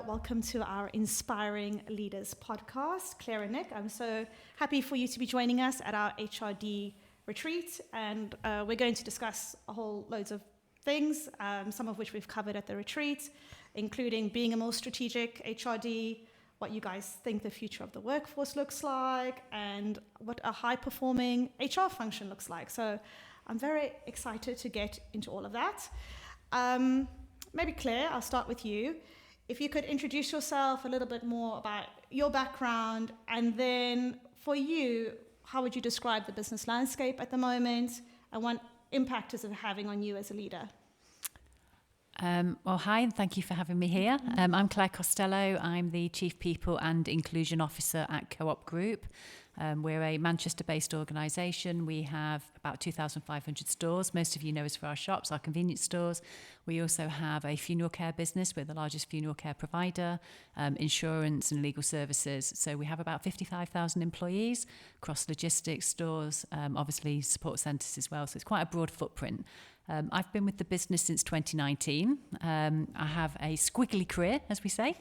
welcome to our Inspiring Leaders podcast. Claire and Nick, I'm so happy for you to be joining us at our HRD retreat, and we're going to discuss a whole loads of things, some of which we've covered at the retreat, including being a more strategic HRD, what you guys think the future of the workforce looks like, and what a high-performing HR function looks like. So I'm very excited to get into all of that. Maybe Claire, I'll start with you. If you could introduce yourself a little bit more about your background, and then for you, how would you describe the business landscape at the moment, and what impact is it having on you as a leader? Well, hi, and thank you for having me here. I'm Claire Costello. I'm the Chief People and Inclusion Officer at Co-operative Group. We're a Manchester-based organisation. We have about 2,500 stores. Most of you know us for our shops, our convenience stores. We also have a funeral care business. We're the largest funeral care provider, insurance and legal services. So we have about 55,000 employees across logistics, stores, obviously support centres as well. So it's quite a broad footprint. I've been with the business since 2019. I have a squiggly career, as we say.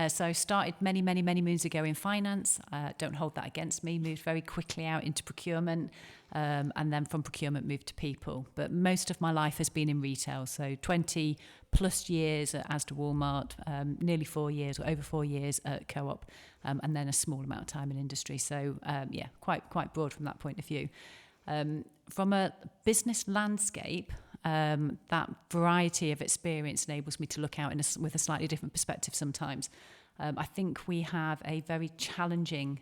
So I started many moons ago in finance. Don't hold that against me. Moved very quickly out into procurement, and then from procurement moved to people. But most of my life has been in retail. So 20 plus years at Asda Walmart, nearly 4 years, or over 4 years at Co-op, and then a small amount of time in industry. So quite broad from that point of view. From a business landscape, that variety of experience enables me to look out with a slightly different perspective sometimes. I think we have a very challenging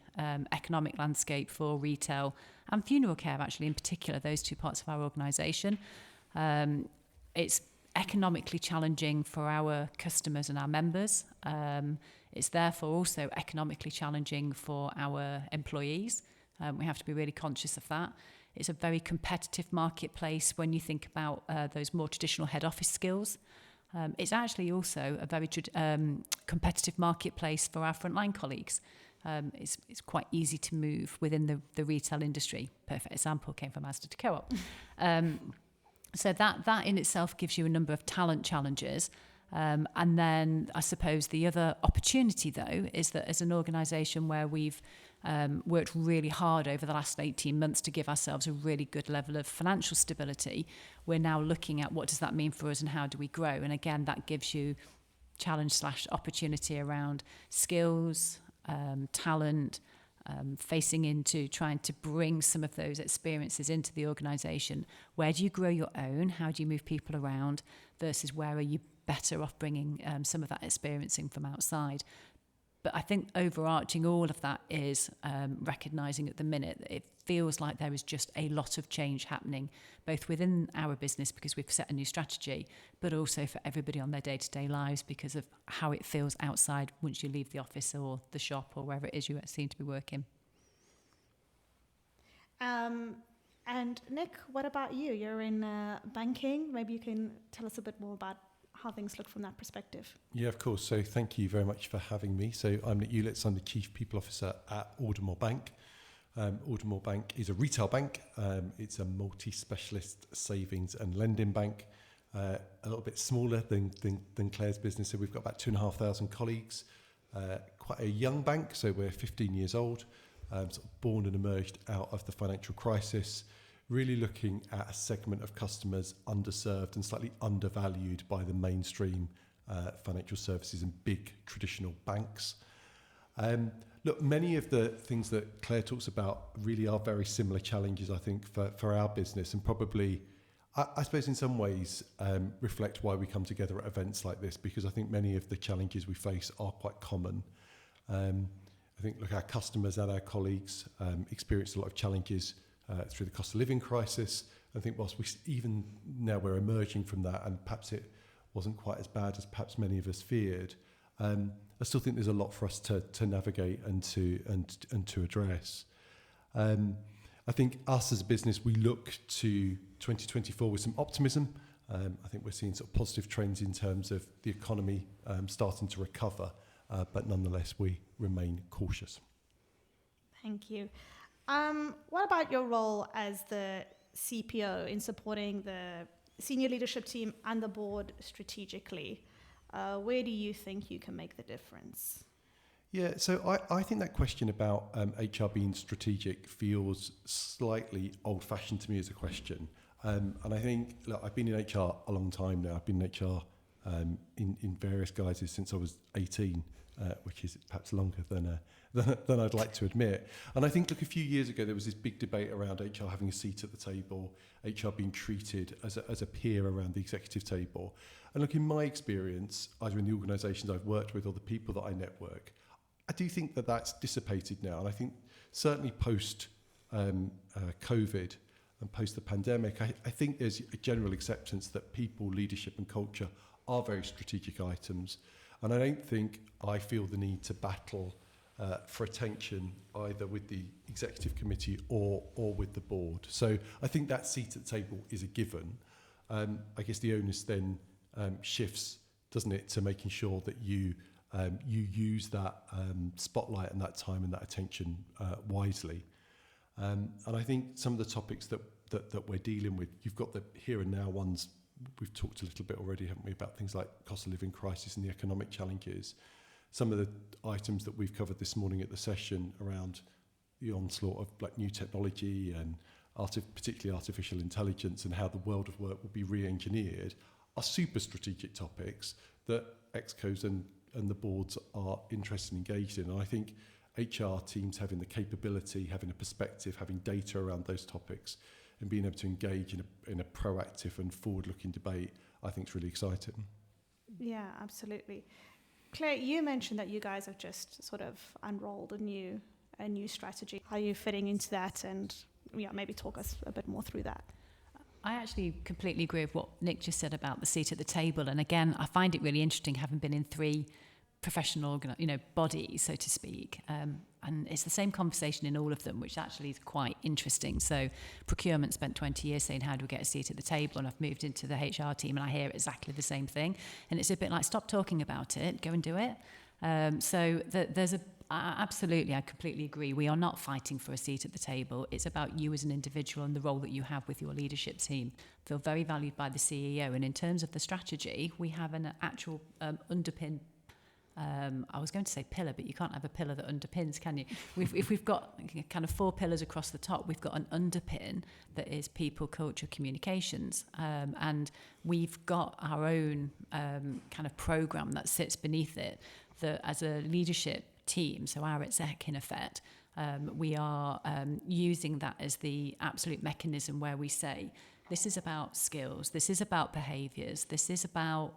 economic landscape for retail and funeral care, actually, in particular, those two parts of our organisation. It's economically challenging for our customers and our members. It's therefore also economically challenging for our employees. We have to be really conscious of that. It's a very competitive marketplace when you think about those more traditional head office skills. It's actually also a very competitive marketplace for our frontline colleagues. It's quite easy to move within the retail industry. Perfect example came from Asda to Co-op. So that in itself gives you a number of talent challenges. And then I suppose the other opportunity, though, is that as an organisation where we've worked really hard over the last 18 months to give ourselves a really good level of financial stability, we're now looking at what does that mean for us and how do we grow. And again, that gives you challenge/opportunity around skills, talent, facing into trying to bring some of those experiences into the organisation. Where do you grow your own? How do you move people around? Versus where are you better off bringing some of that experiencing from outside? But I think overarching all of that is recognising at the minute that it feels like there is just a lot of change happening, both within our business because we've set a new strategy, but also for everybody on their day-to-day lives because of how it feels outside once you leave the office or the shop or wherever it is you seem to be working. And Nick, what about you? You're in banking. Maybe you can tell us a bit more about how things look from that perspective. Yeah, of course. So thank you very much for having me. So I'm Nick Ulycz. I'm the Chief People Officer at Aldermore Bank. Aldermore Bank is a retail bank. It's a multi-specialist savings and lending bank, a little bit smaller than Claire's business. So we've got about 2,500 colleagues, quite a young bank. So we're 15 years old, sort of born and emerged out of the financial crisis, really looking at a segment of customers underserved and slightly undervalued by the mainstream financial services and big traditional banks. Look, many of the things that Claire talks about really are very similar challenges, I think, for our business, and probably, I suppose in some ways, reflect why we come together at events like this, because I think many of the challenges we face are quite common. I think, look, our customers and our colleagues experience a lot of challenges through the cost of living crisis. I think whilst even now we're emerging from that, and perhaps it wasn't quite as bad as perhaps many of us feared, I still think there's a lot for us to navigate and to address. I think us as a business, we look to 2024 with some optimism. I think we're seeing sort of positive trends in terms of the economy starting to recover, but nonetheless we remain cautious. Thank you. What about your role as the CPO in supporting the senior leadership team and the board strategically? where do you think you can make the difference? Yeah, so I think that question about HR being strategic feels slightly old-fashioned to me as a question. And I think, look, I've been in HR a long time now. I've been in HR in various guises since I was 18, which is perhaps longer than I'd like to admit. And I think, look, a few years ago, there was this big debate around HR having a seat at the table, HR being treated as a peer around the executive table. And look, in my experience, either in the organisations I've worked with or the people that I network, I do think that that's dissipated now. And I think certainly post COVID and post the pandemic, I think there's a general acceptance that people, leadership and culture are very strategic items. And I don't think I feel the need to battle for attention either with the executive committee or with the board. So I think that seat at the table is a given. I guess the onus then shifts, doesn't it, to making sure that you use that spotlight and that time and that attention wisely. And I think some of the topics that we're dealing with, you've got the here and now ones. We've talked a little bit already, haven't we, about things like cost of living crisis and the economic challenges. Some of the items that we've covered this morning at the session around the onslaught of like new technology and particularly artificial intelligence and how the world of work will be re-engineered are super strategic topics that ExCos and the boards are interested and engaged in. And I think HR teams having the capability, having a perspective, having data around those topics and being able to engage in a proactive and forward-looking debate, I think is really exciting. Yeah, absolutely. Claire, you mentioned that you guys have just sort of unrolled a new strategy. How are you fitting into that? And maybe talk us a bit more through that. I actually completely agree with what Nick just said about the seat at the table. And again, I find it really interesting having been in 3 professional bodies, so to speak. And it's the same conversation in all of them, which actually is quite interesting. So procurement spent 20 years saying, how do we get a seat at the table? And I've moved into the HR team and I hear exactly the same thing. And it's a bit like, stop talking about it, go and do it. Absolutely, I completely agree. We are not fighting for a seat at the table. It's about you as an individual and the role that you have with your leadership team. Feel very valued by the CEO. And in terms of the strategy, we have an actual underpin. I was going to say pillar, but you can't have a pillar that underpins, can you? If we've got kind of 4 pillars across the top, we've got an underpin that is people, culture, communications. And we've got our own kind of program that sits beneath it that as a leadership team, so our exec in effect, we are using that as the absolute mechanism where we say, this is about skills, this is about behaviours, this is about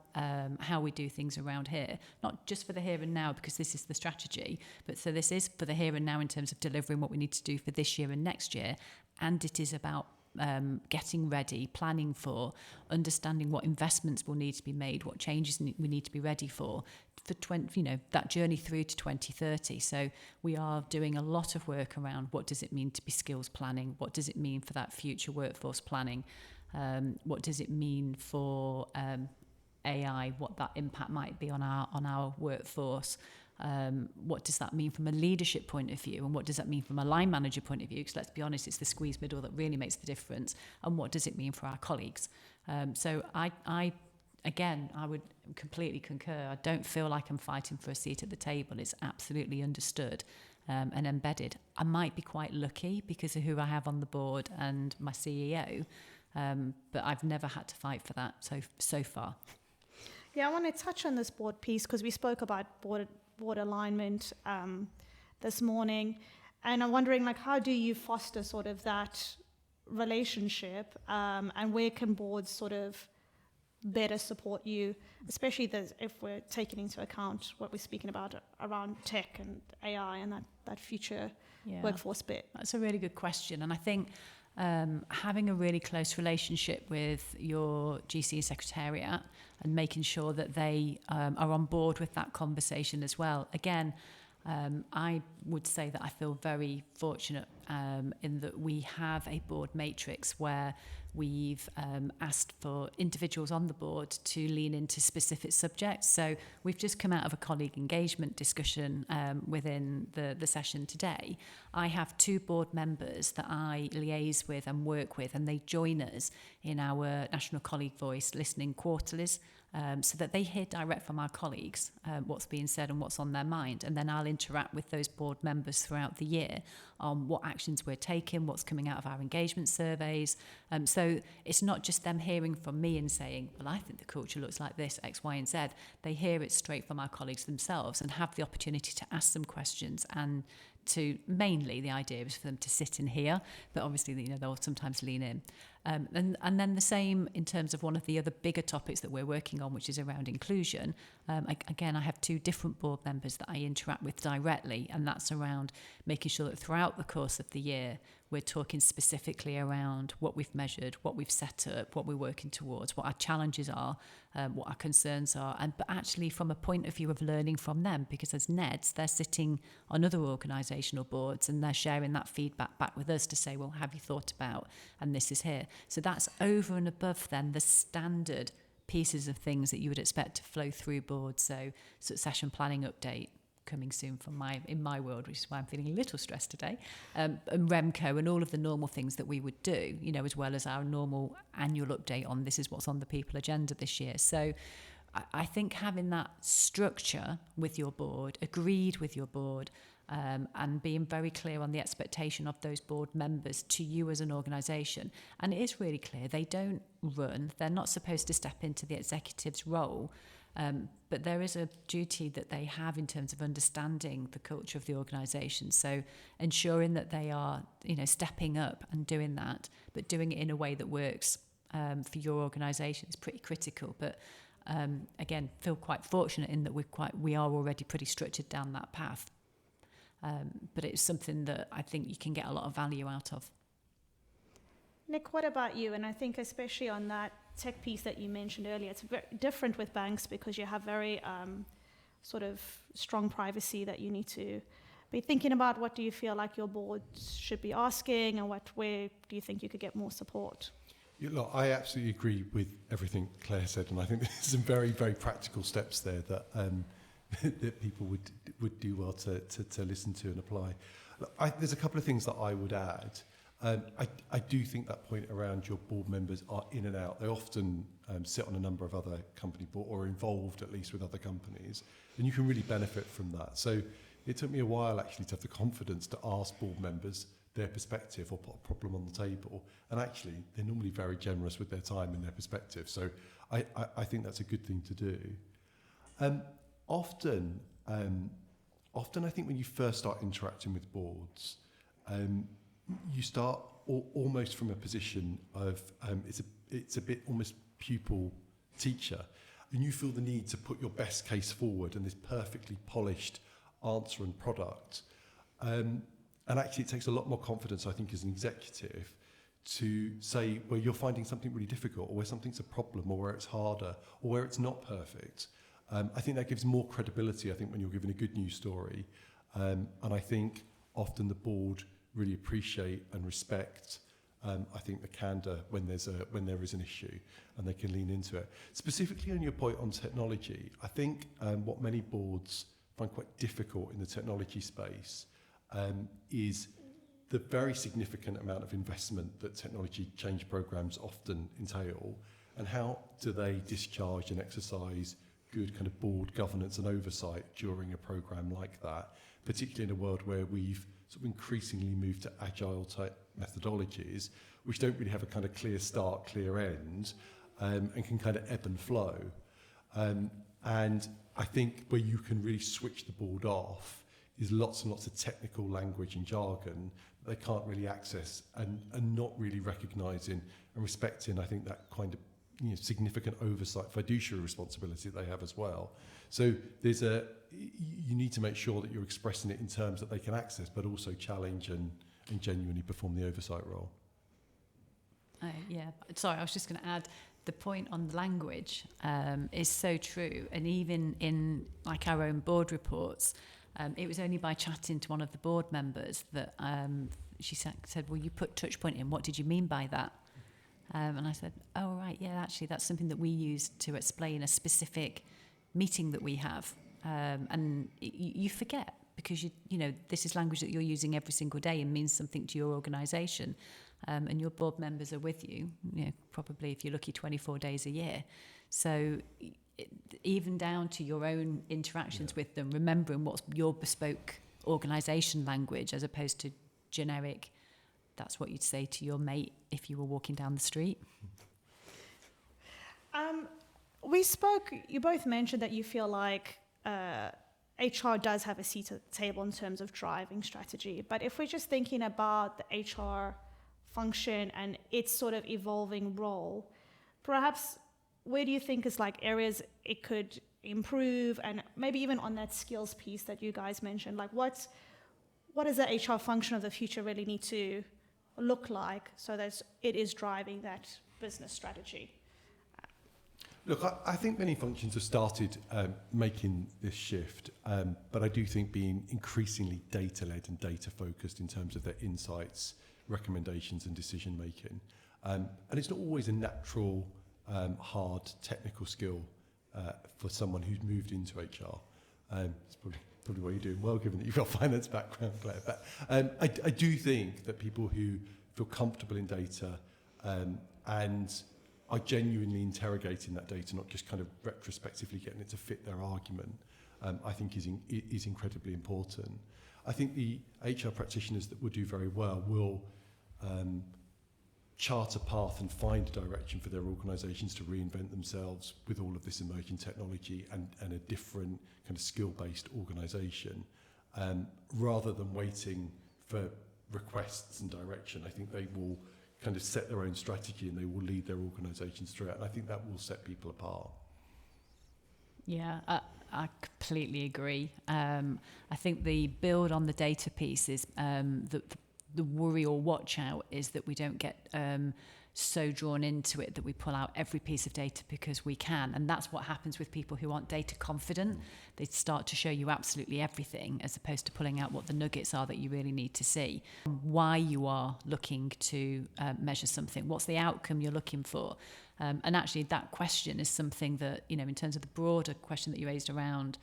how we do things around here, not just for the here and now because this is the strategy, but so this is for the here and now in terms of delivering what we need to do for this year and next year, and it is about getting ready, planning for, understanding what investments will need to be made, what changes we need to be ready for that journey through to 2030. So we are doing a lot of work around what does it mean to be skills planning, what does it mean for that future workforce planning, what does it mean for AI, what that impact might be on our workforce. What does that mean from a leadership point of view, and what does that mean from a line manager point of view, because let's be honest, it's the squeeze middle that really makes the difference, and what does it mean for our colleagues. So I would completely concur. I don't feel like I'm fighting for a seat at the table. It's absolutely understood and embedded. I might be quite lucky because of who I have on the board and my CEO, but I've never had to fight for that so far. Yeah, I want to touch on this board piece because we spoke about board alignment this morning, and I'm wondering, like, how do you foster sort of that relationship, and where can boards sort of better support you, especially if we're taking into account what we're speaking about around tech and AI and that future workforce bit? That's a really good question, and I think having a really close relationship with your GC Secretariat and making sure that they are on board with that conversation as well. Again, I would say that I feel very fortunate in that we have a board matrix where we've asked for individuals on the board to lean into specific subjects. So we've just come out of a colleague engagement discussion within the session today. I have 2 board members that I liaise with and work with, and they join us in our National Colleague Voice listening quarterlies, so that they hear direct from our colleagues what's being said and what's on their mind. And then I'll interact with those board members throughout the year on what actions we're taking, what's coming out of our engagement surveys. So it's not just them hearing from me and saying, well, I think the culture looks like this, X, Y, and Z. They hear it straight from our colleagues themselves and have the opportunity to ask them questions, and to mainly the idea is for them to sit and hear, but obviously they'll sometimes lean in. And then the same in terms of one of the other bigger topics that we're working on, which is around inclusion. Again, I have 2 different board members that I interact with directly, and that's around making sure that throughout the course of the year we're talking specifically around what we've measured, what we've set up, what we're working towards, what our challenges are, what our concerns are, but actually from a point of view of learning from them, because as NEDs, they're sitting on other organisational boards and they're sharing that feedback back with us to say, well, have you thought about, and this is here. So that's over and above then the standard pieces of things that you would expect to flow through boards. So succession planning update, coming soon from in my world, which is why I'm feeling a little stressed today, and Remco and all of the normal things that we would do, as well as our normal annual update on this is what's on the people agenda this year. So I think having that structure with your board, agreed with your board, and being very clear on the expectation of those board members to you as an organisation. And it is really clear, they don't run, they're not supposed to step into the executive's role, but there is a duty that they have in terms of understanding the culture of the organisation. So ensuring that they are, stepping up and doing that, but doing it in a way that works for your organisation is pretty critical. But again, feel quite fortunate in that we are already pretty structured down that path. But it's something that I think you can get a lot of value out of. Nick, what about you? And I think especially on that tech piece that you mentioned earlier, it's very different with banks because you have very sort of strong privacy that you need to be thinking about. What do you feel like your board should be asking, and where do you think you could get more support? Look, I absolutely agree with everything Claire said, and I think there's some very, very practical steps there that that people would do well to listen to and apply. Look, there's a couple of things that I would add. I do think that point around your board members are in and out. They often sit on a number of other company boards or are involved at least with other companies, and you can really benefit from that. So it took me a while actually to have the confidence to ask board members their perspective or put a problem on the table, and actually they're normally very generous with their time and their perspective. So I think that's a good thing to do. Often I think when you first start interacting with boards, you start almost from a position of it's a bit almost pupil teacher, and you feel the need to put your best case forward and this perfectly polished answer and product. And actually it takes a lot more confidence, I think, as an executive to say, well, you're finding something really difficult, or where something's a problem, or where it's harder, or where it's not perfect. I think that gives more credibility, I think, when you're giving a good news story. And I think often the board really appreciate and respect, I think, the candour when there is an issue, and they can lean into it. Specifically on your point on technology, I think what many boards find quite difficult in the technology space is the very significant amount of investment that technology change programs often entail, and how do they discharge and exercise good kind of board governance and oversight during a program like that, particularly in a world where we've sort of increasingly moved to agile type methodologies, which don't really have a kind of clear start, clear end, and can kind of ebb and flow. And I think where you can really switch the board off is lots and lots of technical language and jargon that they can't really access, and not really recognising and respecting, I think, that kind of significant oversight, fiduciary responsibility that they have as well. So you need to make sure that you're expressing it in terms that they can access, but also challenge and genuinely perform the oversight role. Sorry, I was just going to add, the point on the language is so true. And even in like our own board reports, It was only by chatting to one of the board members that she said, well, you put touchpoint in. What did you mean by that? And I said, oh, right, yeah, actually, that's something that we use to explain a specific meeting that we have. And you forget, because you know this is language that you're using every single day and means something to your organisation, and your board members are with you, probably if you're lucky 24 days a year. So even down to your own interactions with them, remembering what's your bespoke organisation language as opposed to generic. That's what you'd say to your mate if you were walking down the street. We spoke. You both mentioned that you feel like HR does have a seat at the table in terms of driving strategy. But if we're just thinking about the HR function and its sort of evolving role, perhaps where do you think is like areas it could improve, and maybe even on that skills piece that you guys mentioned, like what does the HR function of the future really need to look like so that it is driving that business strategy? Look, I think many functions have started making this shift, but I do think being increasingly data-led and data-focused in terms of their insights, recommendations and decision-making. And it's not always a natural, hard technical skill for someone who's moved into HR. It's probably what you're doing well, given that you've got a finance background, Claire. But I do think that people who feel comfortable in data and are genuinely interrogating that data, not just kind of retrospectively getting it to fit their argument, I think is incredibly important. I think the HR practitioners that will do very well will chart a path and find a direction for their organisations to reinvent themselves with all of this emerging technology and a different kind of skill-based organisation, rather than waiting for requests and direction. I think they will kind of set their own strategy and they will lead their organisations through it. And I think that will set people apart. Yeah, I completely agree. I think the build on the data piece is the worry or watch out is that we don't get so drawn into it that we pull out every piece of data because we can. And that's what happens with people who aren't data confident. They start to show you absolutely everything as opposed to pulling out what the nuggets are that you really need to see. Why you are looking to measure something. What's the outcome you're looking for? And actually that question is something that, in terms of the broader question that you raised around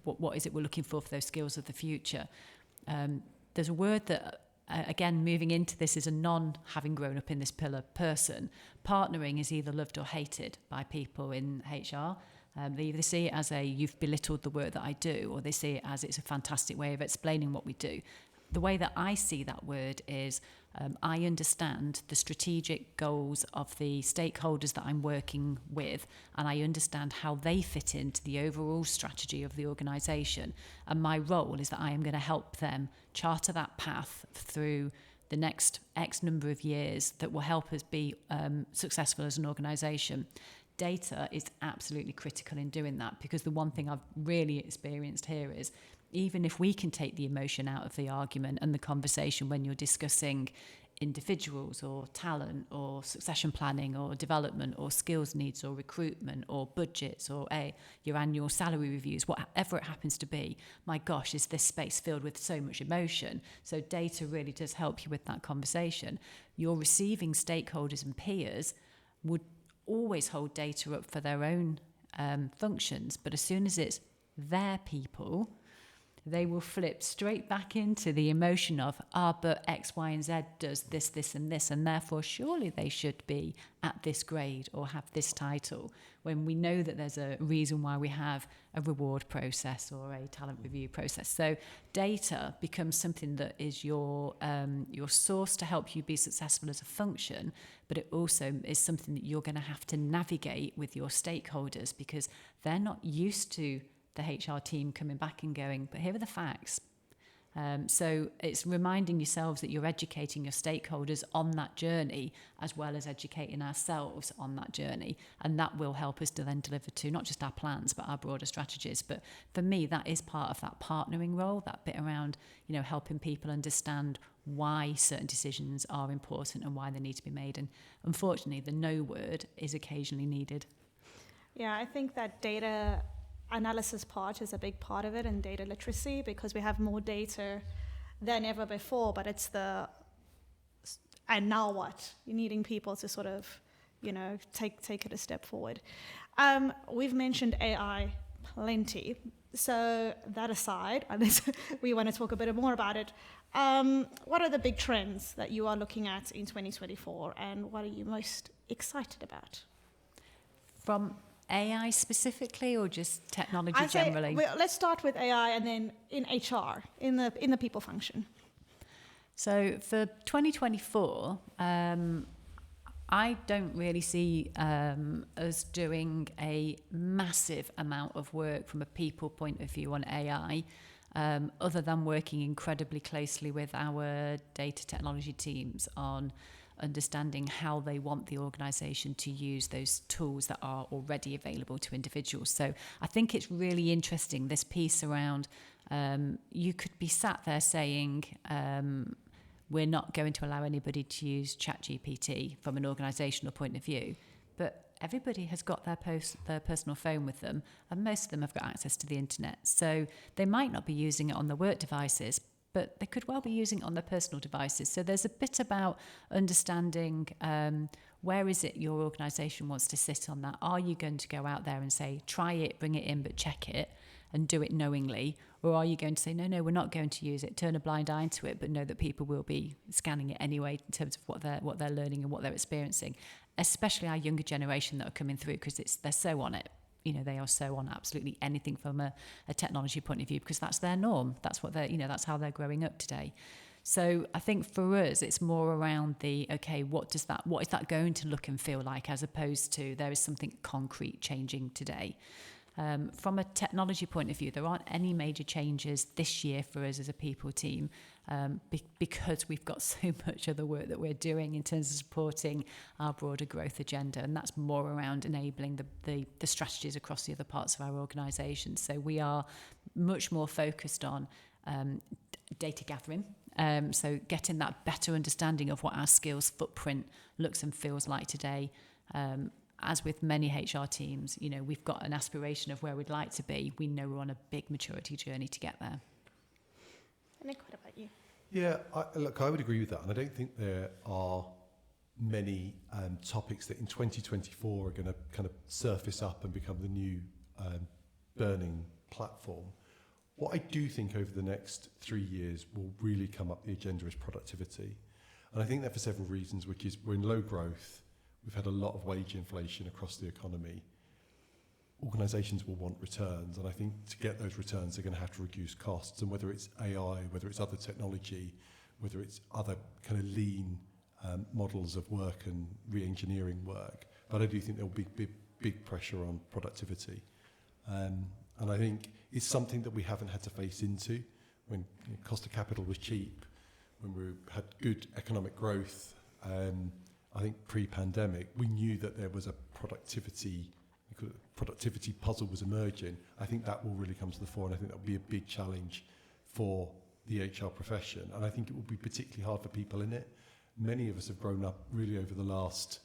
what is it we're looking for those skills of the future. There's a word that again, moving into this as a non-having grown up in this pillar person, partnering is either loved or hated by people in HR. They either see it as you've belittled the work that I do, or they see it as it's a fantastic way of explaining what we do. The way that I see that word is I understand the strategic goals of the stakeholders that I'm working with, and I understand how they fit into the overall strategy of the organisation. And my role is that I am going to help them charter that path through the next X number of years that will help us be successful as an organisation. Data is absolutely critical in doing that, because the one thing I've really experienced here is even if we can take the emotion out of the argument and the conversation when you're discussing individuals or talent or succession planning or development or skills needs or recruitment or budgets or your annual salary reviews, whatever it happens to be, my gosh, is this space filled with so much emotion. So data really does help you with that conversation. Your receiving stakeholders and peers would always hold data up for their own functions, but as soon as it's their people, they will flip straight back into the emotion of, but X, Y, and Z does this, this, and this, and therefore surely they should be at this grade or have this title, when we know that there's a reason why we have a reward process or a talent review process. So data becomes something that is your source to help you be successful as a function, but it also is something that you're going to have to navigate with your stakeholders, because they're not used to the HR team coming back and going, but here are the facts. So it's reminding yourselves that you're educating your stakeholders on that journey, as well as educating ourselves on that journey. And that will help us to then deliver to not just our plans, but our broader strategies. But for me, that is part of that partnering role, that bit around, helping people understand why certain decisions are important and why they need to be made. And unfortunately, the no word is occasionally needed. Yeah, I think that data analysis part is a big part of it, and data literacy, because we have more data than ever before, but it's and now what? You're needing people to sort of, take it a step forward. We've mentioned AI plenty. So that aside, unless we want to talk a bit more about it, what are the big trends that you are looking at in 2024, and what are you most excited about? From AI specifically, or just technology generally? Well, let's start with AI, and then in HR, in the people function. So for 2024, I don't really see us doing a massive amount of work from a people point of view on AI, other than working incredibly closely with our data technology teams on understanding how they want the organisation to use those tools that are already available to individuals. So I think it's really interesting, this piece around, you could be sat there saying, we're not going to allow anybody to use ChatGPT from an organisational point of view, but everybody has got their personal phone with them, and most of them have got access to the internet. So they might not be using it on their work devices, but they could well be using it on their personal devices. So there's a bit about understanding where is it your organisation wants to sit on that. Are you going to go out there and say, try it, bring it in, but check it and do it knowingly? Or are you going to say, no, we're not going to use it, turn a blind eye to it, but know that people will be scanning it anyway in terms of what they're learning and what they're experiencing, especially our younger generation that are coming through, because they're so on it. They are so on absolutely anything from a technology point of view, because that's their norm. That's what that's how they're growing up today. So I think for us, it's more around what is that going to look and feel like, as opposed to there is something concrete changing today. From a technology point of view, there aren't any major changes this year for us as a people team, because we've got so much other work that we're doing in terms of supporting our broader growth agenda, and that's more around enabling the strategies across the other parts of our organisation. So we are much more focused on data gathering, so getting that better understanding of what our skills footprint looks and feels like today. As with many HR teams, we've got an aspiration of where we'd like to be. We know we're on a big maturity journey to get there. Nick, what about you? Yeah, I would agree with that. And I don't think there are many topics that in 2024 are going to kind of surface up and become the new burning platform. What I do think over the next 3 years will really come up the agenda is productivity. And I think that for several reasons, which is we're in low growth. We've had a lot of wage inflation across the economy. Organisations will want returns, and I think to get those returns, they're going to have to reduce costs. And whether it's AI, whether it's other technology, whether it's other kind of lean models of work and re-engineering work, but I do think there will be big pressure on productivity. And I think it's something that we haven't had to face into when cost of capital was cheap, when we had good economic growth. I think pre-pandemic, we knew that there was a productivity puzzle was emerging. I think that will really come to the fore, and I think that will be a big challenge for the HR profession. And I think it will be particularly hard for people in it. Many of us have grown up really over the last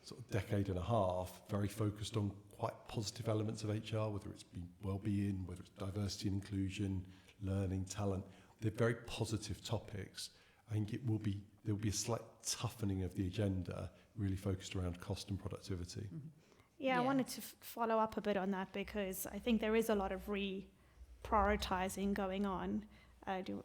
sort of decade and a half, very focused on quite positive elements of HR, whether it's been well-being, whether it's diversity and inclusion, learning, talent. They're very positive topics. I think there will be a slight toughening of the agenda, really focused around cost and productivity. Mm-hmm. Yeah, I wanted to follow up a bit on that, because I think there is a lot of reprioritizing going on. Do you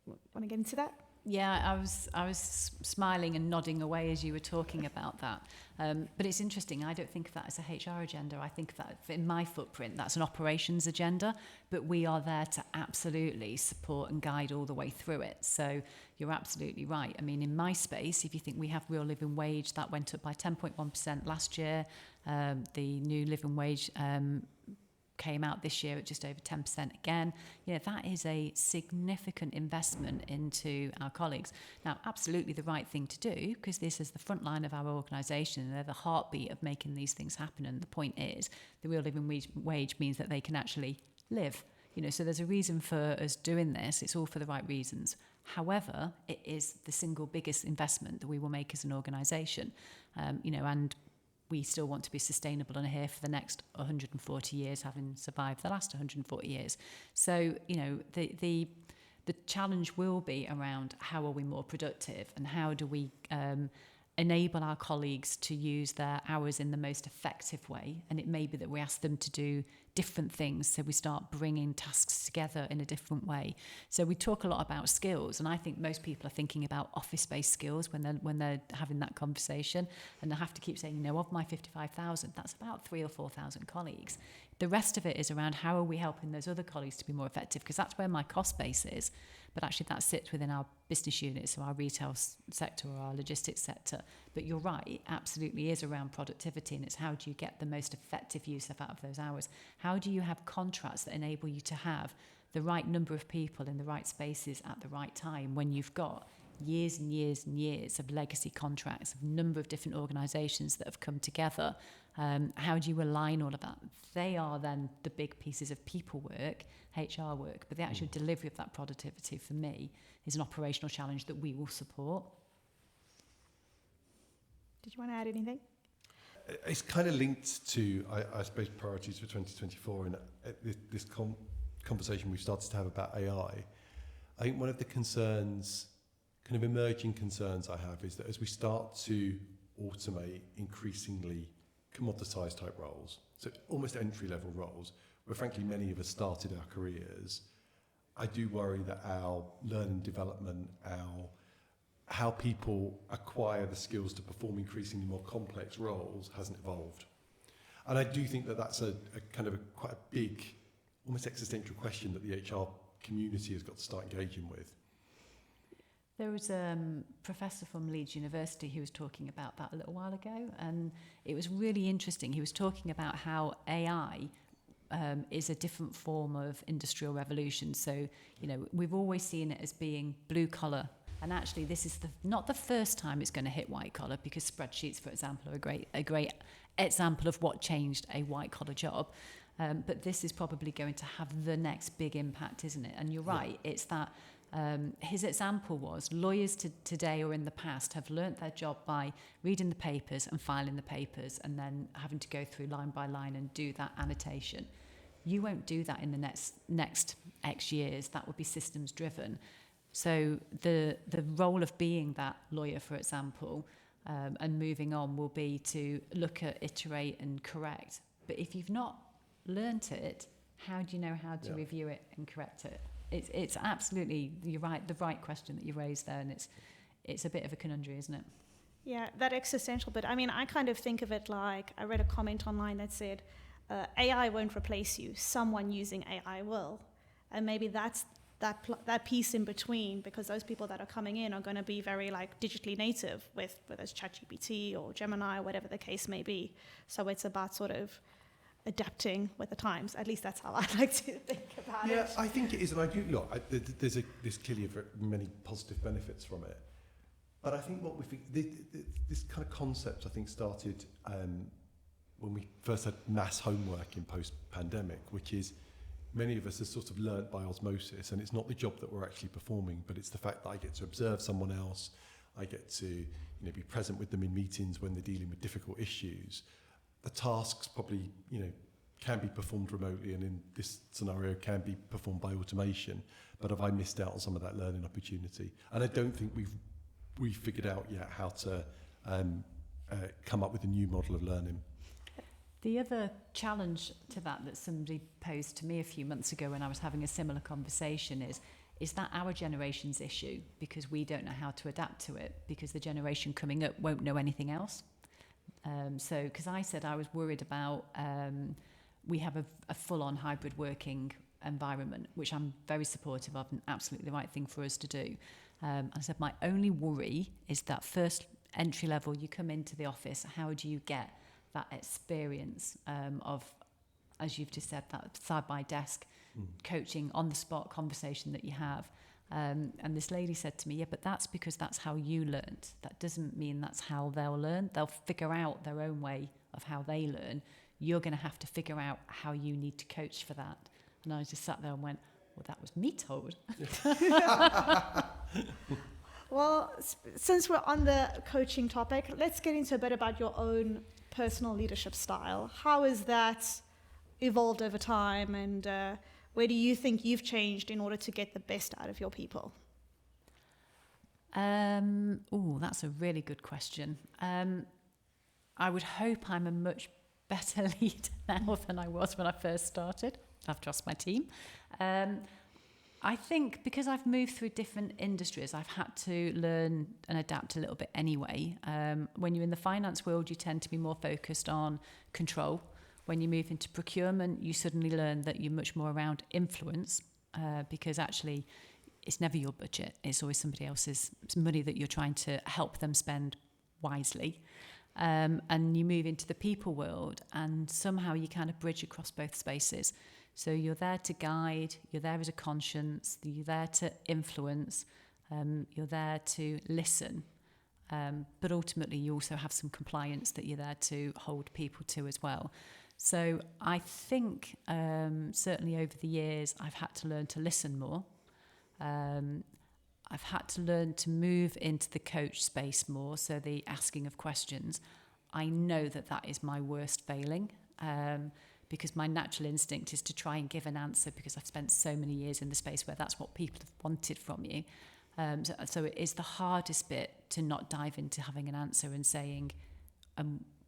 want to get into that? Yeah, I was smiling and nodding away as you were talking about that. But it's interesting. I don't think of that as a HR agenda. I think that in my footprint, that's an operations agenda. But we are there to absolutely support and guide all the way through it. So you're absolutely right. I mean, in my space, if you think we have real living wage, that went up by 10.1% last year. The new living wage came out this year at just over 10% again. That is a significant investment into our colleagues. Now, absolutely the right thing to do, because this is the front line of our organisation and they're the heartbeat of making these things happen. And the point is, the real living wage means that they can actually live. So there's a reason for us doing this. It's all for the right reasons. However, it is the single biggest investment that we will make as an organisation. And we still want to be sustainable and are here for the next 140 years, having survived the last 140 years. So, the challenge will be around how are we more productive and how do we enable our colleagues to use their hours in the most effective way. And it may be that we ask them to do different things, so we start bringing tasks together in a different way. So we talk a lot about skills, and I think most people are thinking about office-based skills when they're having that conversation, and I have to keep saying, of my 55,000, that's about 3,000 or 4,000 colleagues. The rest of it is around how are we helping those other colleagues to be more effective, because that's where my cost base is, but actually that sits within our business units, so our retail sector or our logistics sector. But you're right, it absolutely is around productivity, and it's how do you get the most effective use out of those hours? How do you have contracts that enable you to have the right number of people in the right spaces at the right time when you've got years and years and years of legacy contracts, of a number of different organisations that have come together? How do you align all of that? They are then the big pieces of people work, HR work, but the actual delivery of that productivity for me is an operational challenge that we will support. Did you want to add anything? It's kind of linked to, I suppose, priorities for 2024 and this conversation we've started to have about AI. I think one of the concerns, kind of emerging concerns I have, is that as we start to automate increasingly commoditized type roles, so almost entry-level roles, where frankly many of us started our careers, I do worry that our learning development, how people acquire the skills to perform increasingly more complex roles hasn't evolved. And I do think that that's a kind of quite a big, almost existential question that the HR community has got to start engaging with. There was a professor from Leeds University who was talking about that a little while ago, and it was really interesting. He was talking about how AI is a different form of industrial revolution. So, we've always seen it as being blue collar, and actually this is not the first time it's going to hit white collar, because spreadsheets, for example, are a great example of what changed a white collar job. But this is probably going to have the next big impact, isn't it? And you're right, it's that. His example was lawyers today or in the past have learnt their job by reading the papers and filing the papers and then having to go through line by line and do that annotation. You won't do that in the next X years. That would be systems driven. So the role of being that lawyer, for example, and moving on will be to look at, iterate and correct. But if you've not learnt it, how do you know how to review it and correct it? It's absolutely, you're right, the right question that you raised there, and it's a bit of a conundrum, isn't it? Yeah, that existential bit. I mean, I kind of think of it like, I read a comment online that said, AI won't replace you, someone using AI will. And maybe that's that piece in between, because those people that are coming in are going to be very digitally native with whether it's ChatGPT or Gemini or whatever the case may be. So it's about sort of adapting with the times. At least that's how I like to think about it. Yeah, I think it is, and I do. Look, there's clearly many positive benefits from it, but I think what we think this kind of concept, I think, started when we first had mass homework in post-pandemic, which is many of us have sort of learnt by osmosis, and it's not the job that we're actually performing, but it's the fact that I get to observe someone else, I get to be present with them in meetings when they're dealing with difficult issues. The tasks probably, can be performed remotely, and in this scenario can be performed by automation. But have I missed out on some of that learning opportunity? And I don't think we've figured out yet how to come up with a new model of learning. The other challenge to that somebody posed to me a few months ago when I was having a similar conversation is that our generation's issue, because we don't know how to adapt to it, because the generation coming up won't know anything else. So, because I said I was worried about, we have a full-on hybrid working environment, which I'm very supportive of and absolutely the right thing for us to do. I said my only worry is that first entry level, you come into the office, how do you get that experience of, as you've just said, that side by desk coaching, on the spot conversation that you have. And this lady said to me, yeah, but that's because that's how you learned. That doesn't mean that's how they'll learn. They'll figure out their own way of how they learn. You're going to have to figure out how you need to coach for that. And I just sat there and went, well, that was me told. Well, since we're on the coaching topic, let's get into a bit about your own personal leadership style. How has that evolved over time, and where do you think you've changed in order to get the best out of your people? That's a really good question. I would hope I'm a much better leader now than I was when I first started. I've trust my team. I think because I've moved through different industries, I've had to learn and adapt a little bit anyway. When you're in the finance world, you tend to be more focused on control. When you move into procurement, you suddenly learn that you're much more around influence, because actually it's never your budget. It's always somebody else's money that you're trying to help them spend wisely. And you move into the people world, and somehow you kind of bridge across both spaces. So you're there to guide, you're there as a conscience, you're there to influence, you're there to listen. But ultimately you also have some compliance that you're there to hold people to as well. So I think certainly over the years I've had to learn to listen more. I've had to learn to move into the coach space more, so the asking of questions. I know that is my worst failing, because my natural instinct is to try and give an answer, because I've spent so many years in the space where that's what people have wanted from you. So it is the hardest bit to not dive into having an answer and saying,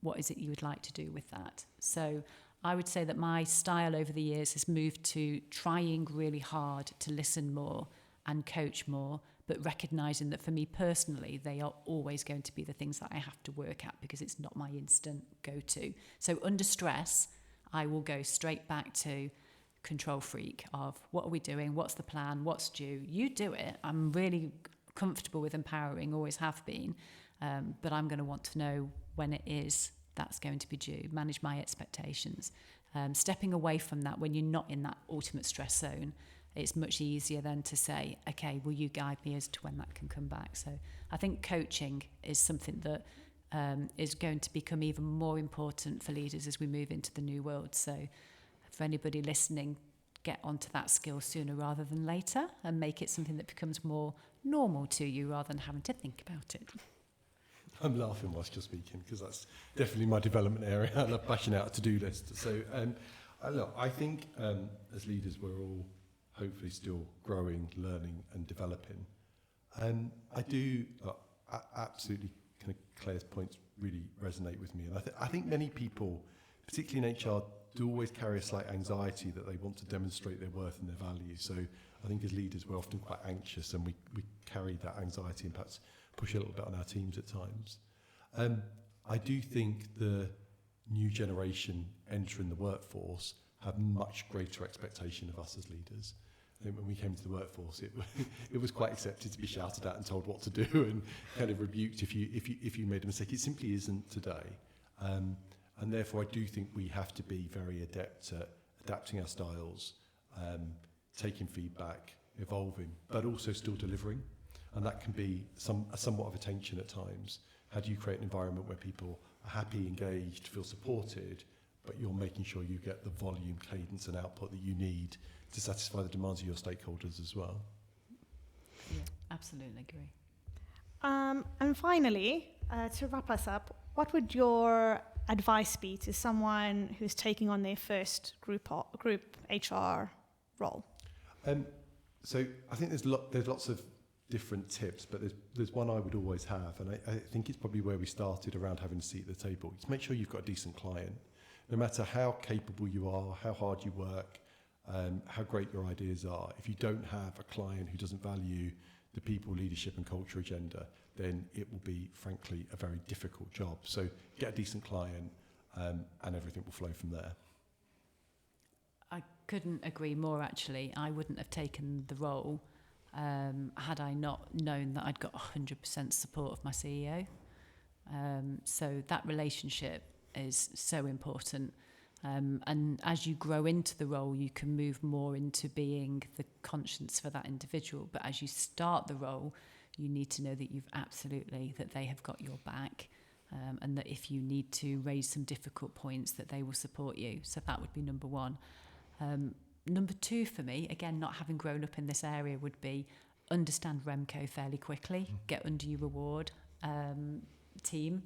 what is it you would like to do with that? So I would say that my style over the years has moved to trying really hard to listen more and coach more, but recognising that for me personally, they are always going to be the things that I have to work at, because it's not my instant go-to. So under stress, I will go straight back to control freak of what are we doing, what's the plan, what's due. You do it. I'm really comfortable with empowering, always have been, but I'm going to want to know when it is that's going to be due, manage my expectations. Stepping away from that when you're not in that ultimate stress zone, it's much easier then to say, okay, will you guide me as to when that can come back? So I think coaching is something that is going to become even more important for leaders as we move into the new world. So for anybody listening, get onto that skill sooner rather than later, and make it something that becomes more normal to you rather than having to think about it. I'm laughing whilst you're speaking, because that's definitely my development area. I love bashing out a to-do list. So look, I think as leaders we're all hopefully still growing, learning and developing. I do absolutely, kind of Claire's points really resonate with me. And I think many people, particularly in HR, do always carry a slight anxiety that they want to demonstrate their worth and their value. So I think as leaders we're often quite anxious, and we carry that anxiety and perhaps push a little bit on our teams at times. I do think the new generation entering the workforce have much greater expectation of us as leaders. I think when we came to the workforce, it was quite accepted to be shouted at and told what to do, and kind of rebuked if you made a mistake. It simply isn't today, and therefore I do think we have to be very adept at adapting our styles, taking feedback, evolving, but also still delivering. And that can be somewhat of a tension at times. How do you create an environment where people are happy, engaged, feel supported, but you're making sure you get the volume, cadence and output that you need to satisfy the demands of your stakeholders as well? Yeah, absolutely agree. And finally, to wrap us up, what would your advice be to someone who's taking on their first group HR role? So I think there's lots of different tips, but there's one I would always have, and I think it's probably where we started around having a seat at the table. Just make sure you've got a decent client. No matter how capable you are, how hard you work, how great your ideas are, if you don't have a client who doesn't value the people, leadership and culture agenda, then it will be, frankly, a very difficult job. So get a decent client, and everything will flow from there. I couldn't agree more, actually. I wouldn't have taken the role had I not known that I'd got 100% support of my CEO. So that relationship is so important. And as you grow into the role, you can move more into being the conscience for that individual. But as you start the role, you need to know that that they have got your back, and that if you need to raise some difficult points, that they will support you. So that would be number one. Number two for me, again, not having grown up in this area, would be understand Remco fairly quickly, get under your reward team,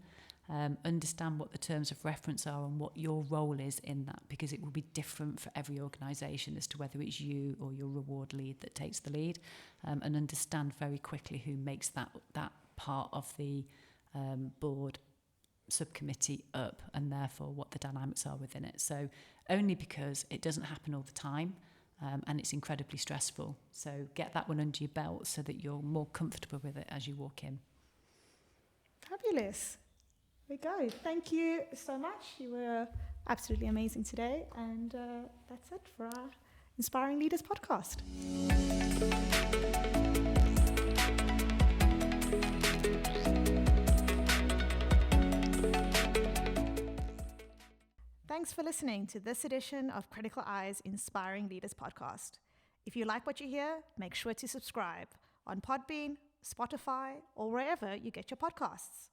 understand what the terms of reference are and what your role is in that, because it will be different for every organisation as to whether it's you or your reward lead that takes the lead, and understand very quickly who makes that part of the board subcommittee up, and therefore what the dynamics are within it. So only because it doesn't happen all the time, and it's incredibly stressful. So get that one under your belt so that you're more comfortable with it as you walk in. Fabulous. There we go. Thank you so much. You were absolutely amazing today. And that's it for our Inspiring Leaders podcast. Thanks for listening to this edition of Criticaleye's Inspiring Leaders podcast. If you like what you hear, make sure to subscribe on Podbean, Spotify, or wherever you get your podcasts.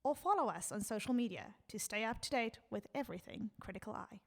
Or follow us on social media to stay up to date with everything Criticaleye.